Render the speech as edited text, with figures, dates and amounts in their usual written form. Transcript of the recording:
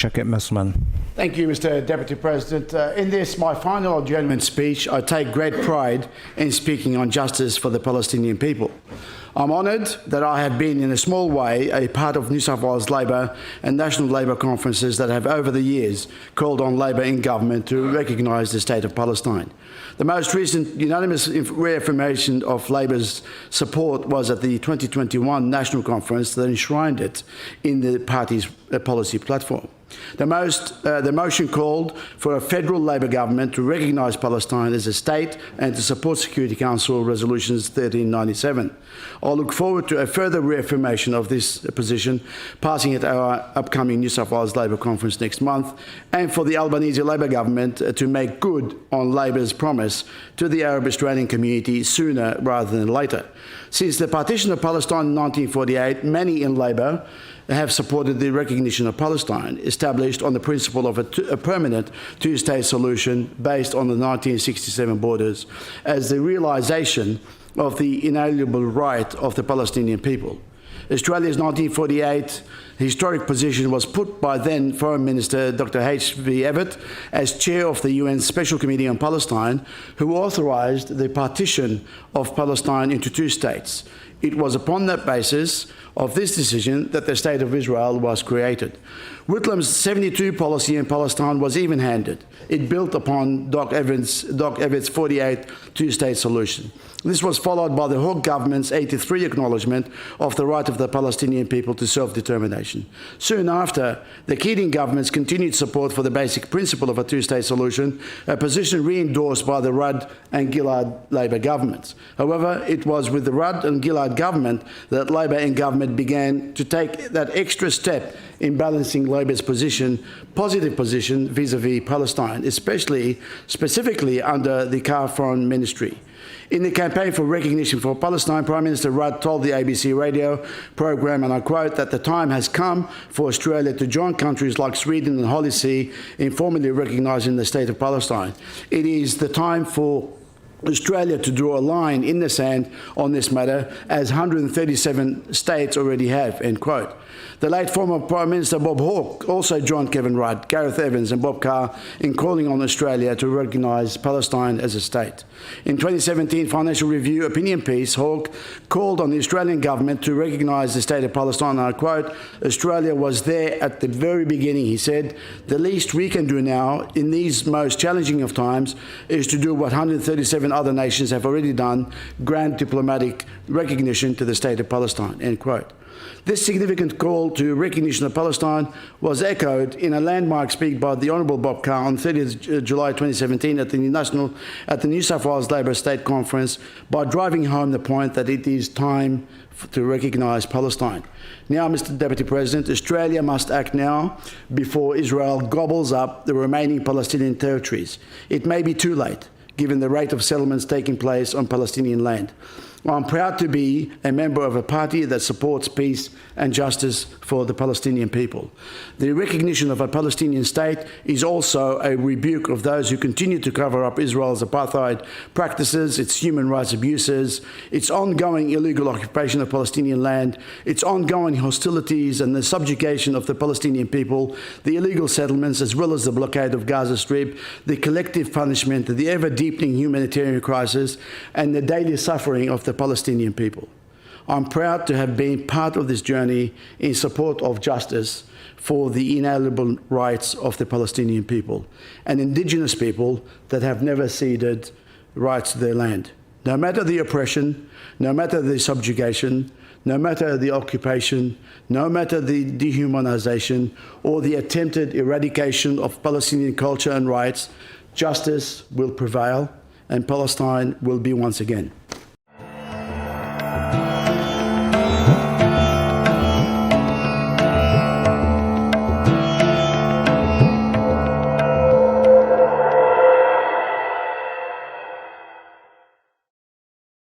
Shakib Musman. Thank you, Mr. Deputy President. In this, my final adjournment speech, I take great pride in speaking on justice for the Palestinian people. I'm honoured that I have been, in a small way, a part of New South Wales Labor and National Labor conferences that have, over the years, called on Labor in government to recognise the State of Palestine. The most recent unanimous reaffirmation of Labor's support was at the 2021 National Conference that enshrined it in the party's policy platform. The motion called for a federal Labor government to recognise Palestine as a state and to support Security Council Resolutions 1397. I look forward to a further reaffirmation of this position passing at our upcoming New South Wales Labor Conference next month, and for the Albanese Labor government to make good on Labor's promise to the Arab Australian community sooner rather than later. Since the partition of Palestine in 1948, many in Labor have supported the recognition of Palestine, established on the principle of a permanent two-state solution based on the 1967 borders, as the realisation of the inalienable right of the Palestinian people. Australia's 1948 historic position was put by then Foreign Minister Dr. H.V. Evatt as chair of the UN Special Committee on Palestine, who authorised the partition of Palestine into two states. It was upon that basis of this decision that the State of Israel was created. Whitlam's 72 policy in Palestine was even-handed. It built upon Doc Evatt's 48 two-state solution. This was followed by the Hawke government's 83 acknowledgement of the right of the Palestinian people to self-determination. Soon after, the Keating government's continued support for the basic principle of a two-state solution, a position re-endorsed by the Rudd and Gillard Labor governments. However, it was with the Rudd and Gillard government that Labor in government began to take that extra step in balancing Labor's positive position vis-à-vis Palestine, specifically under the Carr Foreign Ministry. In the campaign for recognition for Palestine, Prime Minister Rudd told the ABC radio programme, and I quote, that the time has come for Australia to join countries like Sweden and Holy See in formally recognising the State of Palestine. It is the time for Australia to draw a line in the sand on this matter, as 137 states already have, end quote. The late former Prime Minister Bob Hawke also joined Kevin Rudd, Gareth Evans and Bob Carr in calling on Australia to recognise Palestine as a state. In 2017 Financial Review opinion piece, Hawke called on the Australian government to recognise the State of Palestine, and I quote, "Australia was there at the very beginning," he said. "The least we can do now in these most challenging of times is to do what 137 other nations have already done, grant diplomatic recognition to the State of Palestine," end quote. This significant call to recognition of Palestine was echoed in a landmark speech by the Honourable Bob Carr on 30th July 2017 at the New South Wales Labor State Conference, by driving home the point that it is time to recognise Palestine. Now, Mr. Deputy President, Australia must act now before Israel gobbles up the remaining Palestinian territories. It may be too late, given the rate of settlements taking place on Palestinian land. I'm proud to be a member of a party that supports peace and justice for the Palestinian people. The recognition of a Palestinian state is also a rebuke of those who continue to cover up Israel's apartheid practices, its human rights abuses, its ongoing illegal occupation of Palestinian land, its ongoing hostilities and the subjugation of the Palestinian people, the illegal settlements, as well as the blockade of Gaza Strip, the collective punishment, the ever-deepening humanitarian crisis, and the daily suffering of the Palestinian people. I'm proud to have been part of this journey in support of justice for the inalienable rights of the Palestinian people and Indigenous people that have never ceded rights to their land. No matter the oppression, no matter the subjugation, no matter the occupation, no matter the dehumanisation or the attempted eradication of Palestinian culture and rights, justice will prevail and Palestine will be once again.